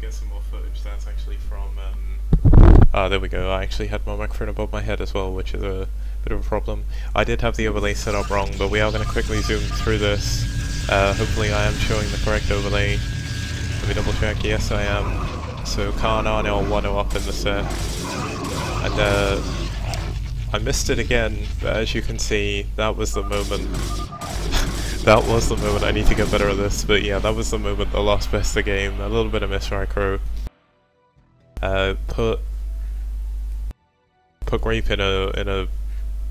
get some more footage. That's actually from, there we go. I actually had my microphone above my head as well, which is a bit of a problem. I did have the overlay set up wrong, but we are going to quickly zoom through this. Hopefully I am showing the correct overlay. Let me double check. Yes, I am. So Khan are now 1-0 up in the set. And I missed it again, but as you can see, that was the moment. That was the moment. I need to get better at this, but yeah, that was the moment that lost best the game. A little bit of miss micro. Put Grape in a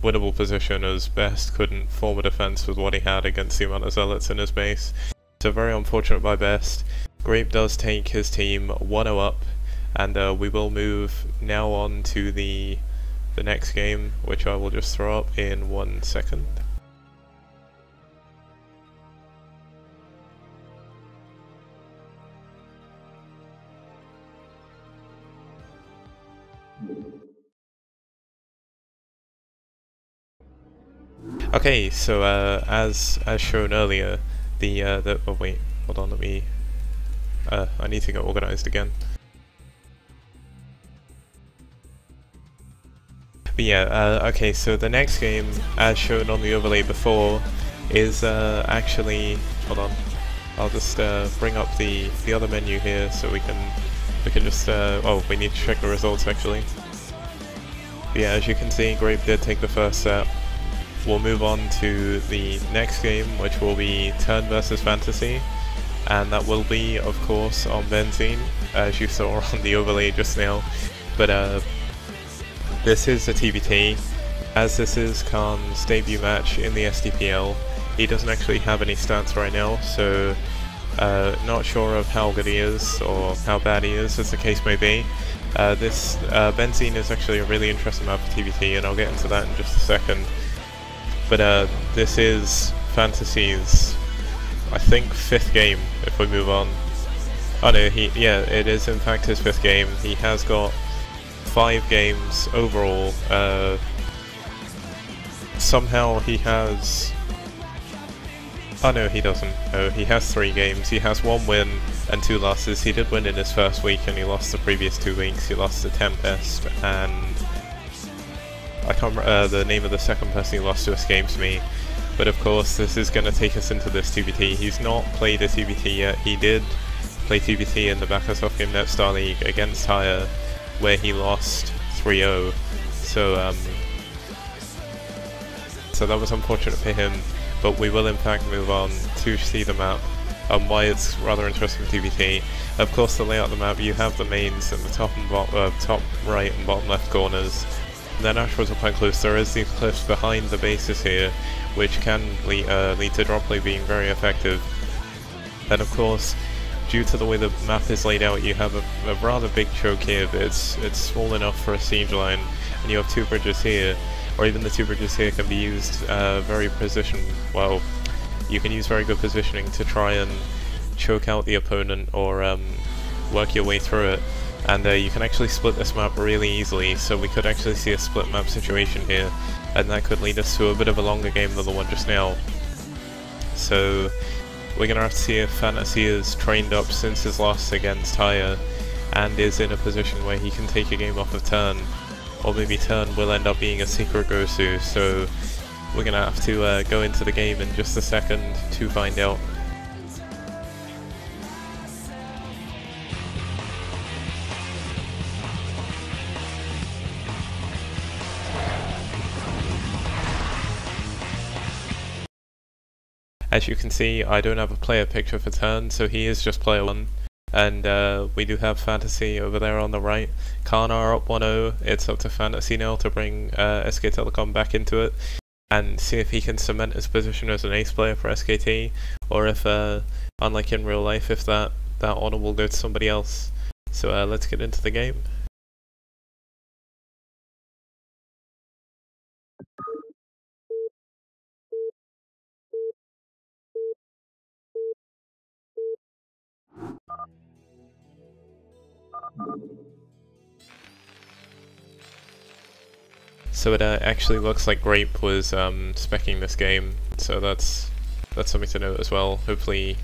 winnable position as Best couldn't form a defense with what he had against the amount of zealots in his base. So very unfortunate by Best. Grape does take his team 1-0 up, and we will move now on to the next game, which I will just throw up in 1 second. Okay, so as shown earlier, oh wait, hold on, I need to get organized again. But yeah, okay, so the next game, as shown on the overlay before, is actually, hold on, I'll just bring up the other menu here so we can just, oh, we need to check the results actually. But yeah, as you can see, Grape did take the first set. We'll move on to the next game, which will be TurN versus FanTaSy, and that will be, of course, on Benzene, as you saw on the overlay just now. But this is a TBT, as this is Khan's debut match in the STPL. He doesn't actually have any stats right now, so not sure of how good he is or how bad he is, as the case may be. This Benzene is actually a really interesting map for TBT, and I'll get into that in just a second. But this is FanTaSy's, I think, 5th game, if we move on. Oh no, yeah, it is in fact his 5th game. He has got 5 games overall. Somehow he has... Oh no, he doesn't. No, he has 3 games. He has 1 win and 2 losses. He did win in his first week, and he lost the previous 2 weeks. He lost to Tempest, and I can't remember the name of the second person he lost to escapes me. But of course, this is going to take us into this TBT. He's not played a TBT yet. He did play TBT in the Backasov Game Net Star League against Haya, where he lost 3-0. So that was unfortunate for him. But we will in fact move on to see the map, why it's rather interesting TBT. Of course, the layout of the map, you have the mains in the top and top right and bottom left corners. And then ashwoods are quite close. There is these cliffs behind the bases here, which can lead to drop play being very effective. Then of course, due to the way the map is laid out, you have a rather big choke here, but it's small enough for a siege line, and you have 2 bridges here, or even the 2 bridges here can be used very well, you can use very good positioning to try and choke out the opponent or work your way through it. And you can actually split this map really easily, so we could actually see a split map situation here, and that could lead us to a bit of a longer game than the one just now. So we're going to have to see if FanTaSy is trained up since his loss against Haya, and is in a position where he can take a game off of TurN, or maybe TurN will end up being a secret Gosu, so we're going to have to go into the game in just a second to find out. As you can see, I don't have a player picture for TurN, so he is just player 1. And we do have FanTaSy over there on the right. Khan are up 1-0. It's up to FanTaSy now to bring SKTelecom back into it, and see if he can cement his position as an ace player for SKT, or if, unlike in real life, if that honor will go to somebody else. So let's get into the game. So it actually looks like Grape was speccing this game, so that's something to note as well. Hopefully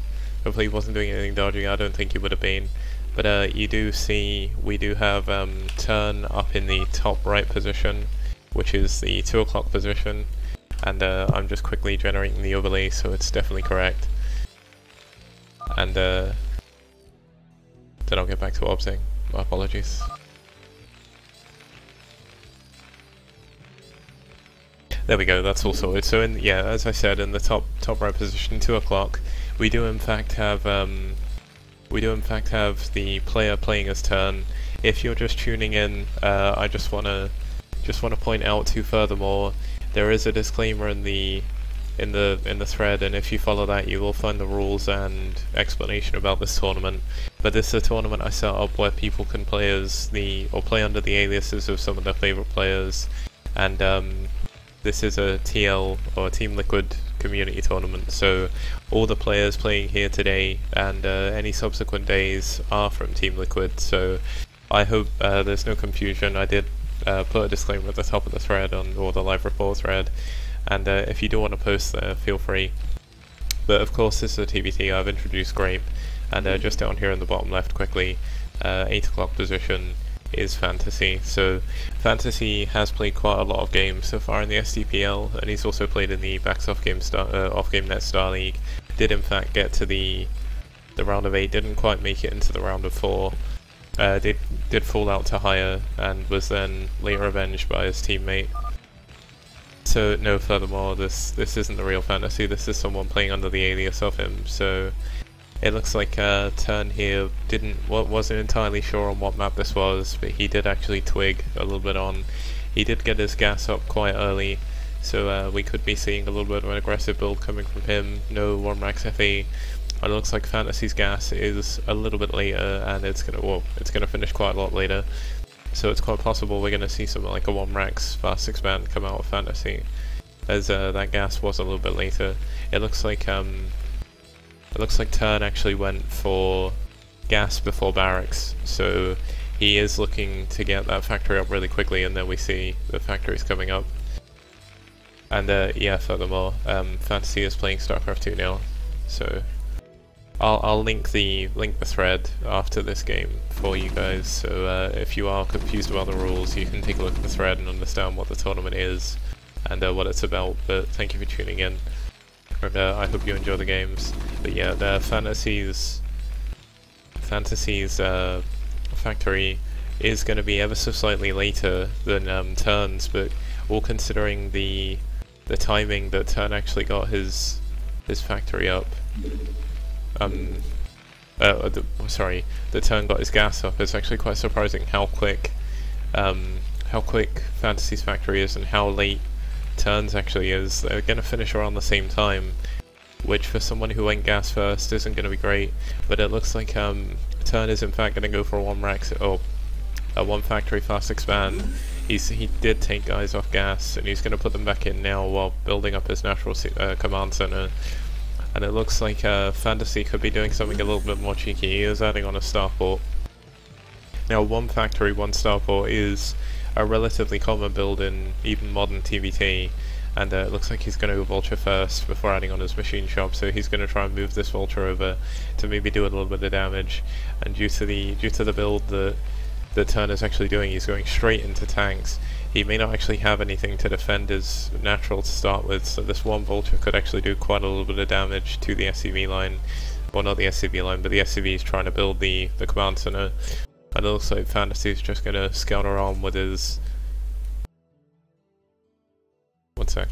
he wasn't doing anything dodgy. I don't think he would have been. But you do see we do have TurN up in the top right position, which is the 2 o'clock position, and I'm just quickly generating the overlay so it's definitely correct. And then I'll get back to what I'm saying. My apologies. There we go, that's all sorted. So yeah, as I said, in the top right position, 2 o'clock, we do in fact have the player playing as TurN. If you're just tuning in, I just wanna point out to furthermore, there is a disclaimer in the thread, and if you follow that you will find the rules and explanation about this tournament. But this is a tournament I set up where people can play as play under the aliases of some of their favourite players, and this is a TL or Team Liquid community tournament, so all the players playing here today and any subsequent days are from Team Liquid, so I hope there's no confusion. I did put a disclaimer at the top of the thread or the live report thread, and if you do want to post there, feel free. But of course this is a TBT, I've introduced Grape, and just down here in the bottom left quickly, 8 o'clock position is FanTaSy. So FanTaSy has played quite a lot of games so far in the STPL, and he's also played in the Backs Off Game Net Star League. Did in fact get to the round of 8, didn't quite make it into the round of 4. Did fall out to higher, and was then later avenged by his teammate. So no, furthermore, this isn't the real FanTaSy, this is someone playing under the alias of him, so it looks like TurN here wasn't entirely sure on what map this was, but he did actually twig a little bit on. He did get his gas up quite early, so we could be seeing a little bit of an aggressive build coming from him. No 1-Rax FE. It looks like FanTaSy's gas is a little bit later, and it's gonna finish quite a lot later. So it's quite possible we're gonna see something like a 1-Rax fast expand come out of FanTaSy, as that gas was a little bit later. It looks like TurN actually went for gas before barracks, so he is looking to get that factory up really quickly, and then we see the factories coming up. And yeah, furthermore, FanTaSy is playing StarCraft 2 now, so I'll link the thread after this game for you guys, so if you are confused about the rules, you can take a look at the thread and understand what the tournament is and what it's about. But thank you for tuning in, and I hope you enjoy the games. But yeah, the FanTaSy's factory is going to be ever so slightly later than TurN's, but all considering the timing that TurN actually got his factory up, sorry, that TurN got his gas up, it's actually quite surprising how quick FanTaSy's factory is and how late TurN's actually is. They're going to finish around the same time, which for someone who went gas first isn't going to be great, but it looks like TurN is in fact going to go for a 1-Rax, or a 1 factory fast expand. He did take guys off gas, and he's going to put them back in now while building up his natural command center. And it looks like FanTaSy could be doing something a little bit more cheeky. He is adding on a starport. Now 1 factory, 1 starport is a relatively common build in even modern TBT, and it looks like he's going to go Vulture first before adding on his machine shop, so he's going to try and move this Vulture over to maybe do a little bit of damage. And due to the build that TurN is actually doing, he's going straight into tanks. He may not actually have anything to defend his natural to start with, so this 1 Vulture could actually do quite a little bit of damage to the SCV line. Well, not the SCV line, but the SCV is trying to build the command center. And it looks like FanTaSy is just going to scout around with his... One sec.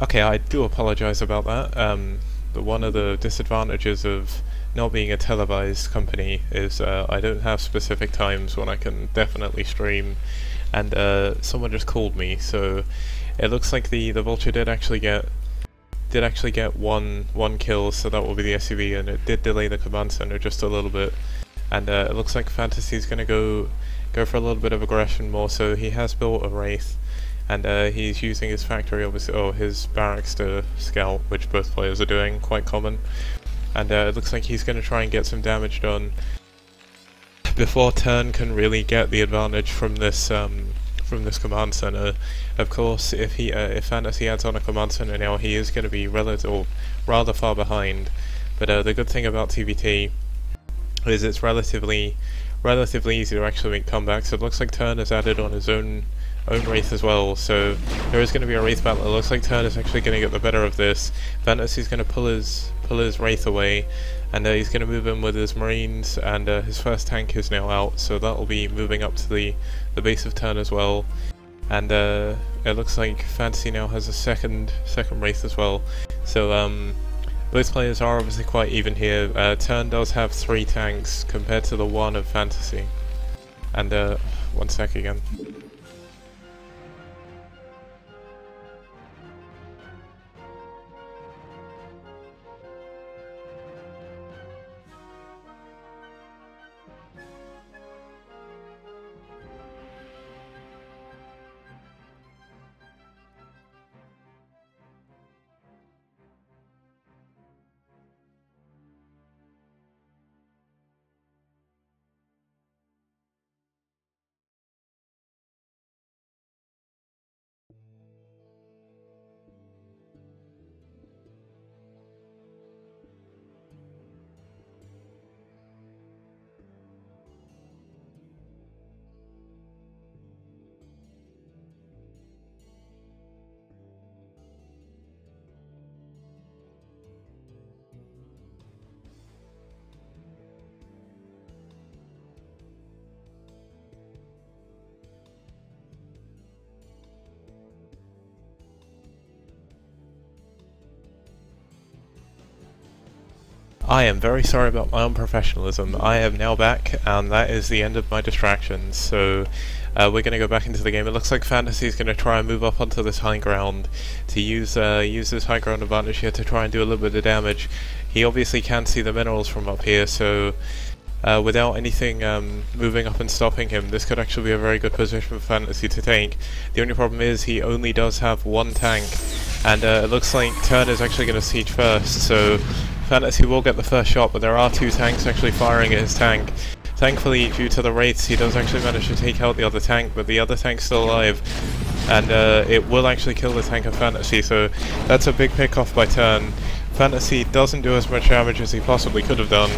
Okay, I do apologize about that. But one of the disadvantages of not being a televised company is I don't have specific times when I can definitely stream, and someone just called me, so it looks like the Vulture did actually get one kill, so that will be the SUV, and it did delay the command center just a little bit. And it looks like FanTaSy is going to go for a little bit of aggression more, so he has built a Wraith, and he's using his factory, obviously, or his barracks to scout, which both players are doing, quite common. And it looks like he's going to try and get some damage done before TurN can really get the advantage from this command center. Of course, if FanTaSy adds on a command center now, he is going to be rather far behind. But the good thing about TVT is it's relatively easy to actually make comebacks. It looks like TurN has added on his own Wraith as well, so there is going to be a Wraith battle. It looks like TurN is actually going to get the better of this. FanTaSy's going to pull his Wraith away, and he's going to move in with his Marines, and his first tank is now out, so that will be moving up to the base of TurN as well. And it looks like FanTaSy now has a second Wraith as well. So both players are obviously quite even here. TurN does have 3 tanks compared to the 1 of FanTaSy. And one sec again. I am very sorry about my unprofessionalism. I am now back, and that is the end of my distractions. So we're going to go back into the game. It looks like FanTaSy is going to try and move up onto this high ground to use this high ground advantage here to try and do a little bit of damage. He obviously can see the minerals from up here, so without anything moving up and stopping him, this could actually be a very good position for FanTaSy to take. The only problem is he only does have 1 tank, and it looks like TurN is actually going to siege first, so FanTaSy will get the first shot, but there are 2 tanks actually firing at his tank. Thankfully, due to the Wraiths, he does actually manage to take out the other tank, but the other tank's still alive, and it will actually kill the tank of FanTaSy, so that's a big pick off by TurN. FanTaSy doesn't do as much damage as he possibly could have done,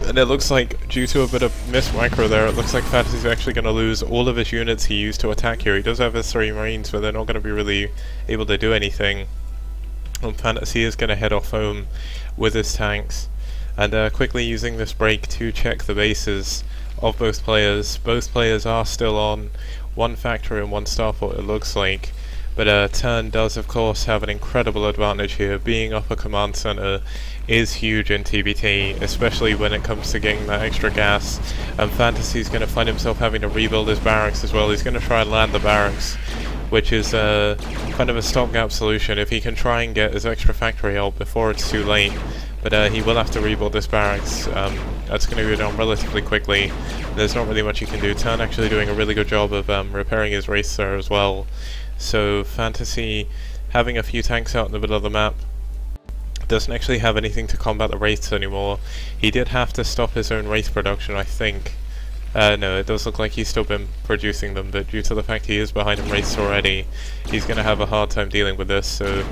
and it looks like, due to a bit of missed micro there, it looks like FanTaSy's actually going to lose all of his units he used to attack here. He does have his 3 Marines, but they're not going to be really able to do anything. And FanTaSy is going to head off home with his tanks, and quickly using this break to check the bases of both players. Both players are still on 1 factory and 1 starport, it looks like, but TurN does of course have an incredible advantage here. Being up a command center is huge in TBT, especially when it comes to getting that extra gas, and FanTaSy's going to find himself having to rebuild his barracks as well. He's going to try and land the barracks, which is kind of a stopgap solution if he can try and get his extra factory out before it's too late. But he will have to rebuild this barracks. That's going to go down relatively quickly. There's not really much he can do. TurN actually doing a really good job of repairing his Wraiths there as well. So FanTaSy having a few tanks out in the middle of the map doesn't actually have anything to combat the Wraiths anymore. He did have to stop his own Wraith production, I think. No, it does look like he's still been producing them, but due to the fact he is behind in Wraiths already, he's going to have a hard time dealing with this, so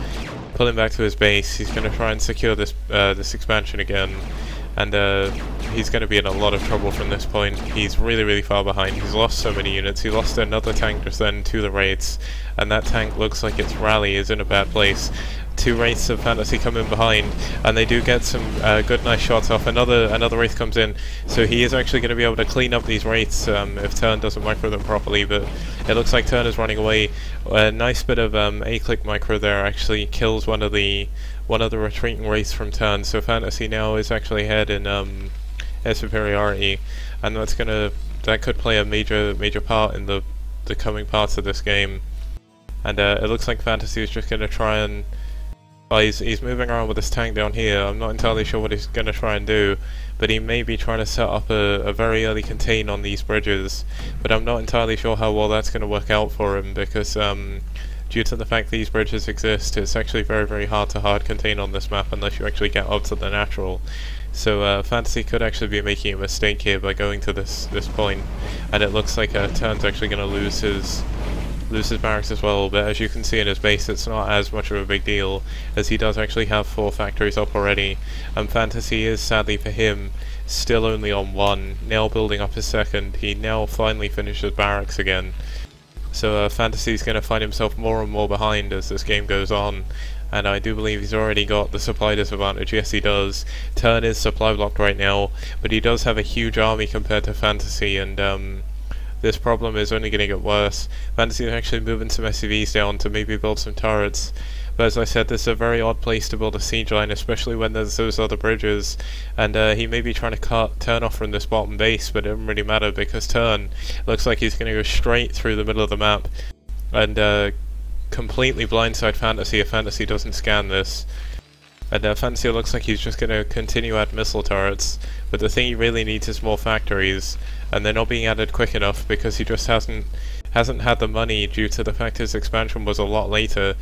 pulling back to his base, he's going to try and secure this this expansion again. and he's going to be in a lot of trouble from this point. He's really far behind. He's lost so many units. He lost another tank just then to the Wraiths, and that tank looks like its rally is in a bad place. 2 Wraiths of FanTaSy come in behind, and they do get some good nice shots off. Another Wraith comes in, so he is actually going to be able to clean up these Wraiths if TurN doesn't micro them properly, but it looks like TurN is running away. A nice bit of A-click micro there actually kills one of the retreating Wraiths from TurN, so FanTaSy now is actually ahead in superiority, and that could play a major part in the coming parts of this game. And it looks like FanTaSy is just going to try and... Well, he's moving around with this tank down here. I'm not entirely sure what he's going to try and do, but he may be trying to set up a very early contain on these bridges, but I'm not entirely sure how well that's going to work out for him, because due to the fact these bridges exist, it's actually very hard to hard contain on this map unless you actually get up to the natural. So FanTaSy could actually be making a mistake here by going to this point, and it looks like TurN's actually going to lose his barracks as well, but as you can see in his base, it's not as much of a big deal, as he does actually have 4 factories up already, and FanTaSy is, sadly for him, still only on 1, now building up his second. He now finally finishes barracks again. So FanTaSy is going to find himself more and more behind as this game goes on, and I do believe he's already got the supply disadvantage. Yes, he does. TurN is supply blocked right now, but he does have a huge army compared to FanTaSy, and this problem is only going to get worse. FanTaSy is actually moving some SCVs down to maybe build some turrets, but as I said, this is a very odd place to build a siege line, especially when there's those other bridges, and he may be trying to cut TurN off from this bottom base, but it doesn't really matter because TurN looks like he's going to go straight through the middle of the map and completely blindside FanTaSy if FanTaSy doesn't scan this. And FanTaSy looks like he's just going to continue at missile turrets, but the thing he really needs is more factories, and they're not being added quick enough because he just hasn't had the money due to the fact his expansion was a lot later,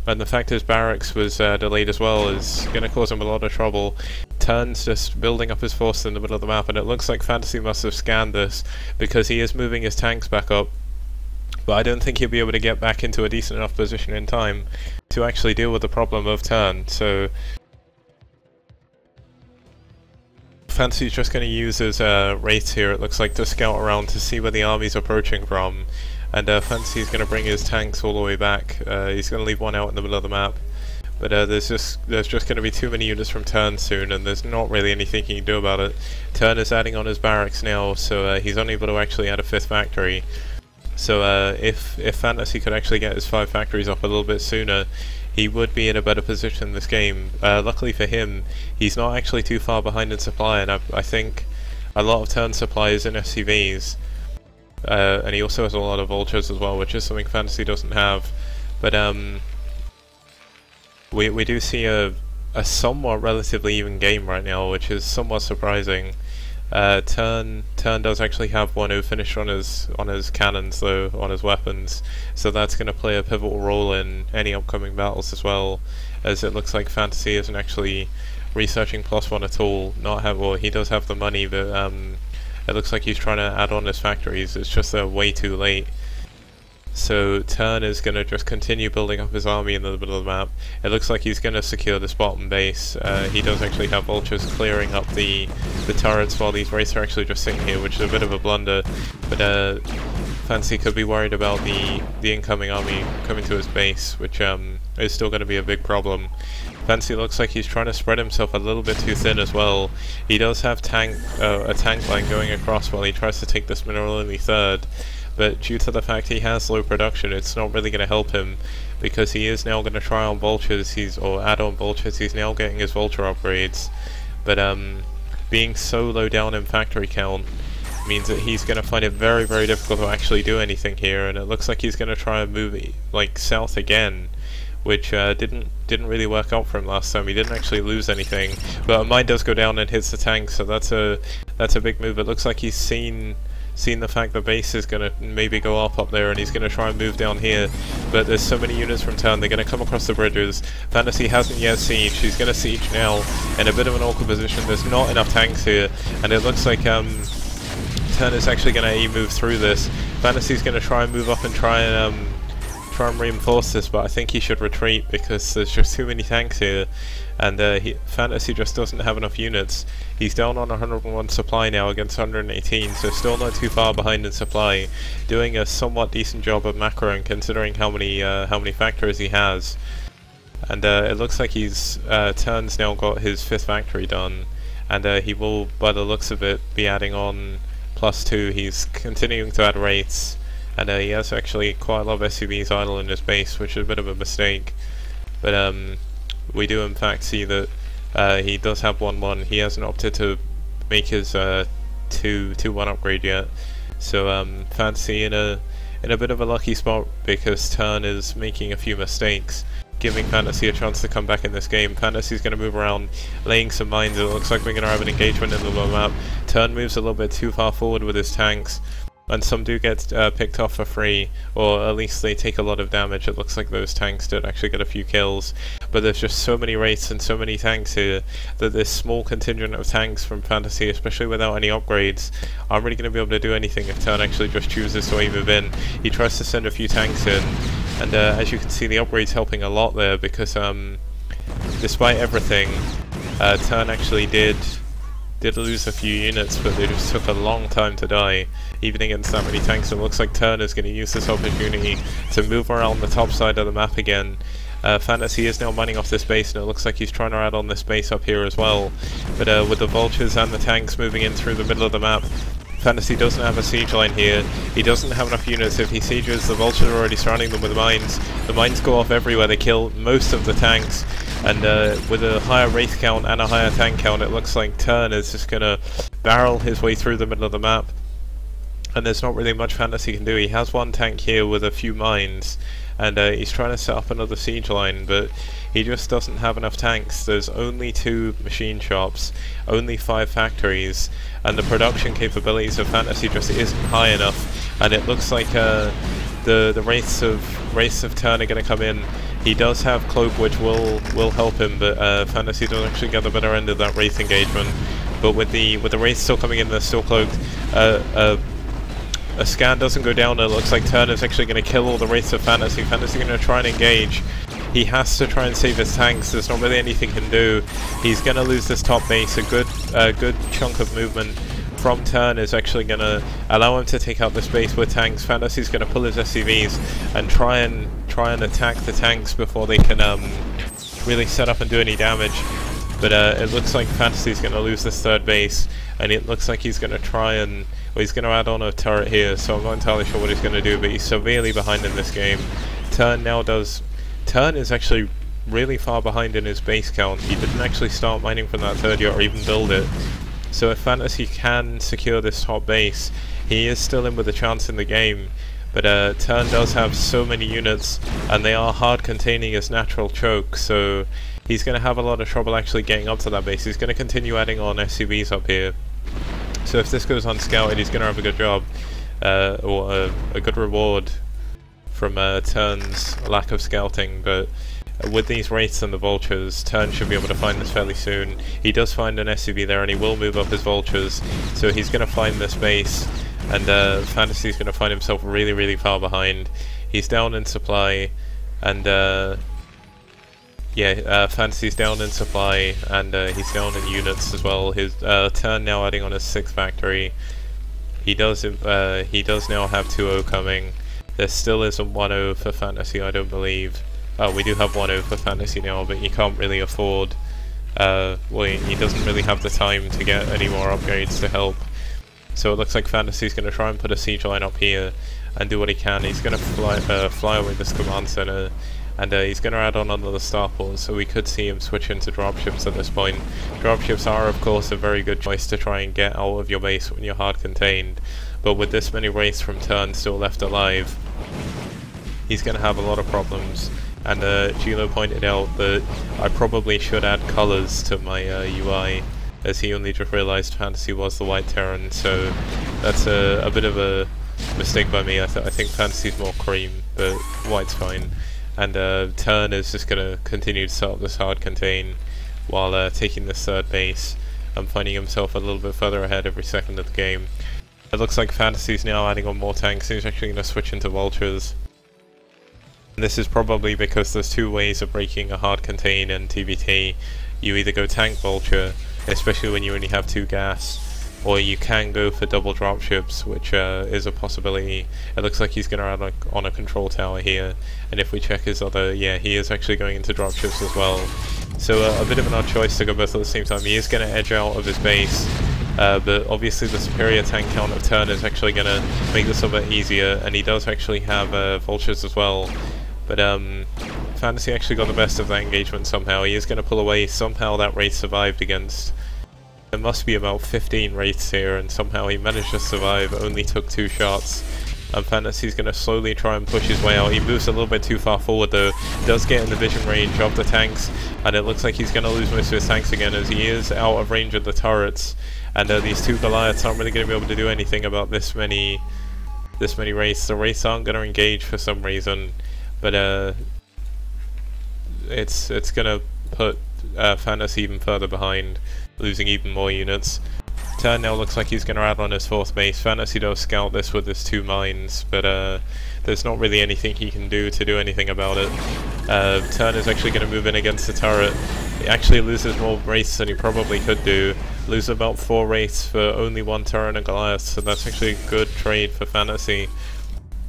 and the fact his barracks was delayed as well is going to cause him a lot of trouble. TurN's just building up his force in the middle of the map, and it looks like FanTaSy must have scanned this because he is moving his tanks back up, but I don't think he'll be able to get back into a decent enough position in time to actually deal with the problem of TurN. So FanTaSy's just going to use his Wraiths here, it looks like, to scout around to see where the army's approaching from, and FanTaSy's going to bring his tanks all the way back. He's going to leave one out in the middle of the map, but there's just going to be too many units from TurN soon, and there's not really anything he can do about it. TurN is adding on his barracks now, so he's unable to actually add a 5th factory. So if FanTaSy could actually get his 5 factories up a little bit sooner, he would be in a better position in this game. Luckily for him, he's not actually too far behind in supply, and I think a lot of TurN supply is in SCVs, and he also has a lot of vultures as well, which is something FanTaSy doesn't have. But we do see a somewhat relatively even game right now, which is somewhat surprising. TurN does actually have 1-0 finish on his cannons though, on his weapons, so that's going to play a pivotal role in any upcoming battles as well, as it looks like FanTaSy isn't actually researching +1 at all. Well, he does have the money, but it looks like he's trying to add on his factories, it's just they're way too late. So TurN is going to just continue building up his army in the middle of the map. It looks like he's going to secure this bottom base. He does actually have vultures clearing up the turrets while these Wraiths are actually just sitting here, which is a bit of a blunder. But FanTaSy could be worried about the incoming army coming to his base, which is still going to be a big problem. FanTaSy looks like he's trying to spread himself a little bit too thin as well. He does have a tank line going across while he tries to take this mineral-only 3rd. But due to the fact he has low production, it's not really going to help him, because he is now going to try on vultures, or add on vultures. He's now getting his vulture upgrades, but being so low down in factory count means that he's going to find it very difficult to actually do anything here, and it looks like he's going to try and move south again, which didn't really work out for him last time. He didn't actually lose anything, but a mine does go down and hits the tank, so that's a big move. It looks like he's seen the fact the base is going to maybe go up there, and he's going to try and move down here, but there's so many units from TurN, they're going to come across the bridges. FanTaSy hasn't yet sieged, he's going to siege now in a bit of an awkward position. There's not enough tanks here, and it looks like TurN is actually going to move through this. FanTaSy's going to try and move up and try try and reinforce this, but I think he should retreat because there's just too many tanks here, and FanTaSy just doesn't have enough units. He's down on 101 supply now against 118, so still not too far behind in supply, doing a somewhat decent job of macroing considering how many factories he has. And it looks like he's TurN's now got his 5th factory done, and he will, by the looks of it, be adding on +2. He's continuing to add rates, and he has actually quite a lot of SUVs idle in his base, which is a bit of a mistake. But we do in fact see that he does have 1-1. He hasn't opted to make his 2-1 upgrade yet. So FanTaSy in a bit of a lucky spot because TurN is making a few mistakes, giving FanTaSy a chance to come back in this game. FanTaSy's going to move around, laying some mines. It looks like we're going to have an engagement in the low map. TurN moves a little bit too far forward with his tanks, and some do get picked off for free, or at least they take a lot of damage. It looks like those tanks did actually get a few kills, but there's just so many wraiths and so many tanks here that this small contingent of tanks from FanTaSy, especially without any upgrades, aren't really going to be able to do anything if TurN actually just chooses to wave it in. He tries to send a few tanks in, and as you can see, the upgrade's helping a lot there because despite everything, TurN actually did lose a few units, but they just took a long time to die, even against that many tanks. It looks like TurN is going to use this opportunity to move around the top side of the map again. FanTaSy is now mining off this base, and it looks like he's trying to add on this base up here as well. But with the vultures and the tanks moving in through the middle of the map, FanTaSy doesn't have a siege line here. He doesn't have enough units. If he sieges, the vultures are already surrounding them with mines. The mines go off everywhere. They kill most of the tanks. And with a higher wraith count and a higher tank count, it looks like TurN is just going to barrel his way through the middle of the map. And there's not really much FanTaSy can do. He has one tank here with a few mines, and he's trying to set up another siege line, but he just doesn't have enough tanks. There's only 2 machine shops, only 5 factories, and the production capabilities of FanTaSy just isn't high enough. And it looks like the wraiths of TurN are going to come in. He does have Cloak, which will help him, but FanTaSy does actually get the better end of that wraith engagement. But with the wraiths still coming in, they're still cloaked. A scan doesn't go down, and it looks like TurN is actually going to kill all the wraiths of FanTaSy. FanTaSy going to try and engage. He has to try and save his tanks. There's not really anything he can do. He's going to lose this top base. A good chunk of movement from TurN is actually going to allow him to take out this base with tanks. FanTaSy's going to pull his SCVs and try and attack the tanks before they can really set up and do any damage. But it looks like FanTaSy's going to lose this 3rd base, and it looks like he's going to try and... well, he's going to add on a turret here, so I'm not entirely sure what he's going to do, but he's severely behind in this game. TurN is actually really far behind in his base count. He didn't actually start mining from that 3rd yet or even build it. So if FanTaSy can secure this top base, he is still in with a chance in the game. But TurN does have so many units, and they are hard containing his natural choke, so he's going to have a lot of trouble actually getting up to that base. He's going to continue adding on SUVs up here. So if this goes unscouted, he's going to have a good job, or a good reward from TurN's lack of scouting. But with these wraiths and the vultures, TurN should be able to find this fairly soon. He does find an SUV there, and he will move up his vultures, so he's going to find this base, and FanTaSy's going to find himself really, really far behind. He's down in supply, and FanTaSy's down in supply, and he's down in units as well. His TurN now adding on his 6th factory. He does now have 2-0 coming. There still isn't 1-0 for FanTaSy, I don't believe. Oh, we do have 1-0 for FanTaSy now, but he can't really afford... well, he doesn't really have the time to get any more upgrades to help. So it looks like FanTaSy's going to try and put a siege line up here and do what he can. He's going to fly away this command center, and he's going to add on another starport, so we could see him switch into dropships at this point. Dropships are, of course, a very good choice to try and get out of your base when you're hard contained, but with this many wraiths from TurN still left alive, he's going to have a lot of problems. And Gilo pointed out that I probably should add colours to my UI, as he only just realised FanTaSy was the white TurN, so that's a bit of a mistake by me. I think FanTaSy's more cream, but white's fine. And TurN is just going to continue to set up this hard contain while taking this 3rd base and finding himself a little bit further ahead every second of the game. It looks like FanTaSy's now adding on more tanks, so he's actually going to switch into vultures. This is probably because there's two ways of breaking a hard contain in TVT. You either go tank vulture, especially when you only have 2 gas, or you can go for double dropships, which is a possibility. It looks like he's going to add on a control tower here, and if we check his other, yeah, he is actually going into dropships as well. So a bit of an odd choice to go both at the same time. He is going to edge out of his base, but obviously the superior tank count of TurN is actually going to make this a bit easier, and he does actually have vultures as well. But FanTaSy actually got the best of that engagement somehow. He is going to pull away. Somehow that race survived against... There must be about 15 wraiths here, and somehow he managed to survive. Only took 2 shots. And FanTaSy's going to slowly try and push his way out. He moves a little bit too far forward though. Does get in the vision range of the tanks, and it looks like he's going to lose most of his tanks again, as he is out of range of the turrets. And these 2 Goliaths aren't really going to be able to do anything about this many wraiths. The wraiths aren't going to engage for some reason. But it's gonna put FanTaSy even further behind, losing even more units. TurN now looks like he's gonna add on his 4th base. FanTaSy does scout this with his 2 mines, but there's not really anything he can do to do anything about it. TurN is actually gonna move in against the turret. He actually loses more wraiths than he probably could do. Lose about 4 wraiths for only 1 turret and a Goliath, so that's actually a good trade for FanTaSy.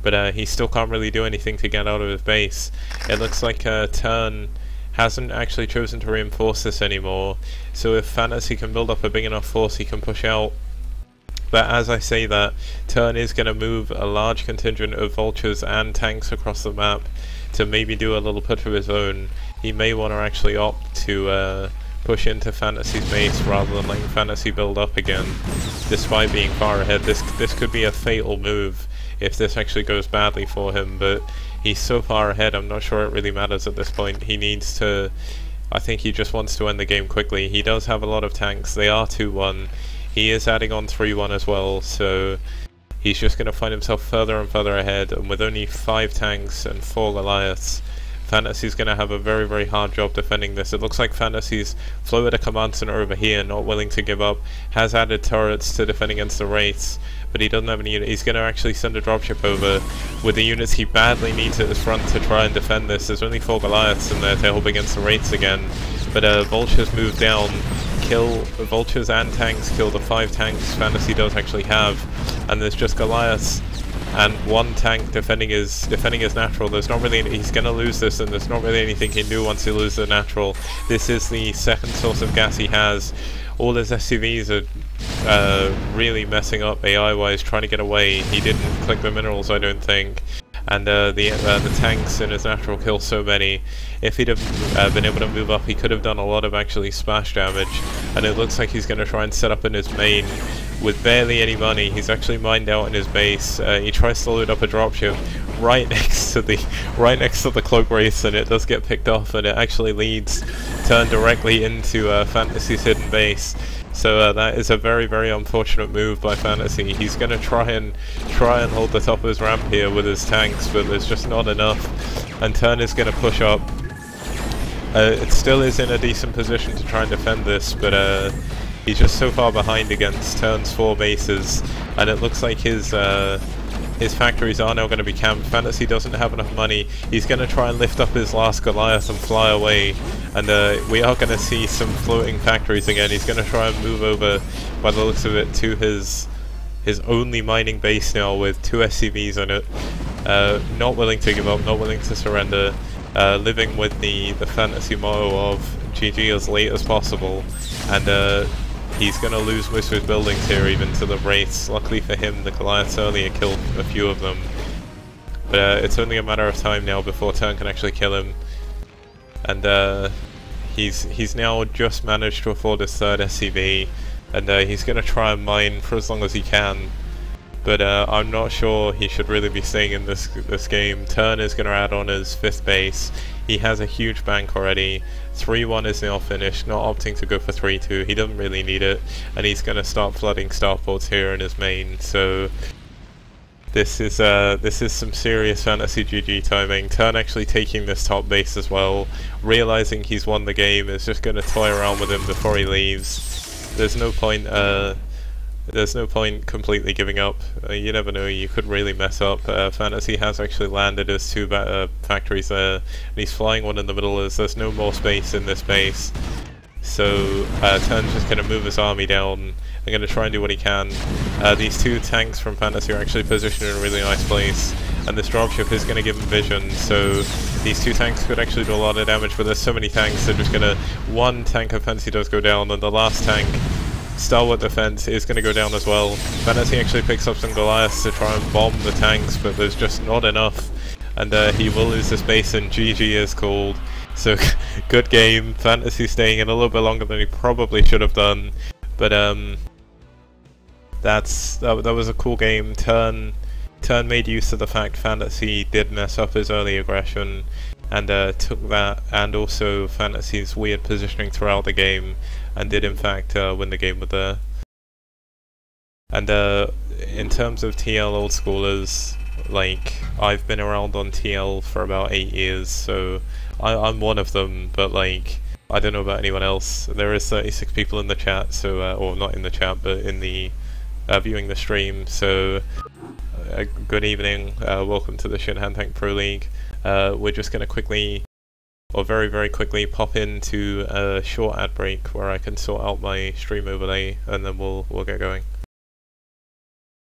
But he still can't really do anything to get out of his base. It looks like TurN hasn't actually chosen to reinforce this anymore, so if FanTaSy can build up a big enough force, he can push out. But as I say that, TurN is going to move a large contingent of vultures and tanks across the map to maybe do a little push of his own. He may want to actually opt to push into FanTaSy's base rather than letting FanTaSy build up again, despite being far ahead. This could be a fatal move if this actually goes badly for him, but he's so far ahead, I'm not sure it really matters at this point. He needs to... I think he just wants to end the game quickly. He does have a lot of tanks. They are 2-1. He is adding on 3-1 as well, so he's just going to find himself further and further ahead, and with only 5 tanks and 4 Goliaths, FanTaSy's going to have a very, very hard job defending this. It looks like FanTaSy's floated a command center over here, not willing to give up, has added turrets to defend against the wraiths, but he doesn't have any unit. He's going to actually send a dropship over with the units he badly needs at his front to try and defend this. There's only 4 Goliaths in there to help against the wraiths again, but vultures move down, kill vultures and tanks, kill the 5 tanks FanTaSy does actually have, and there's just Goliaths and 1 tank defending his natural. There's not really, he's gonna lose this, and there's not really anything he can do once he loses the natural. This is the 2nd source of gas he has. All his SCVs are really messing up AI wise, trying to get away. He didn't click the minerals, I don't think. And the tanks in his natural kill so many. If he'd have been able to move up, he could have done a lot of actually splash damage. And it looks like he's going to try and set up in his main with barely any money. He's actually mined out in his base. He tries to load up a dropship right next to the cloak wraiths, and it does get picked off, and it actually leads TurN directly into FanTaSy's hidden base. So that is a very, very unfortunate move by FanTaSy. He's going to try and hold the top of his ramp here with his tanks, but there's just not enough. And TurN is going to push up. It still is in a decent position to try and defend this, but he's just so far behind against TurN's 4 bases, and it looks like his factories are now going to be camped. FanTaSy doesn't have enough money. He's going to try and lift up his last Goliath and fly away, and we are going to see some floating factories again. He's going to try and move over, by the looks of it, to his only mining base now with 2 SCVs on it. Not willing to give up, not willing to surrender, living with the FanTaSy motto of GG as late as possible, and he's going to lose most of his buildings here, even to the wraiths. Luckily for him, the Goliaths earlier killed a few of them. But it's only a matter of time now before TurN can actually kill him. And he's now just managed to afford his 3rd SCV, and he's going to try and mine for as long as he can. But I'm not sure he should really be staying in this game. TurN is going to add on his 5th base. He has a huge bank already. 3-1 is now finished, not opting to go for 3-2. He doesn't really need it, and he's going to start flooding starports here in his main. So this is some serious FanTaSy GG timing. TurN actually taking this top base as well, realizing he's won the game, is just going to toy around with him before he leaves. There's no point there's no point completely giving up. You never know, you could really mess up. FanTaSy has actually landed his two factories there, and he's flying one in the middle as there's no more space in this base. So TurN's just going to move his army down and going to try and do what he can. These two tanks from FanTaSy are actually positioned in a really nice place, and this dropship is going to give him vision, so these two tanks could actually do a lot of damage, but there's so many tanks, they're just going to... One tank of FanTaSy does go down, and the last tank, Stalwart Defense, is going to go down as well. FanTaSy actually picks up some Goliaths to try and bomb the tanks, but there's just not enough, and he will lose this base, and GG is called. So good game. FanTaSy staying in a little bit longer than he probably should have done, but that was a cool game. TurN made use of the fact FanTaSy did mess up his early aggression, and took that, and also FanTaSy's weird positioning throughout the game, and did in fact win the game with the. And in terms of TL old schoolers, like, I've been around on TL for about 8 years, so I'm one of them, but like, I don't know about anyone else. There is 36 people in the chat, so or not in the chat, but in the viewing the stream, so good evening, welcome to the Shinhan Tank Pro League. We're just going to quickly, or very quickly, pop into a short ad break where I can sort out my stream overlay, and then we'll get going.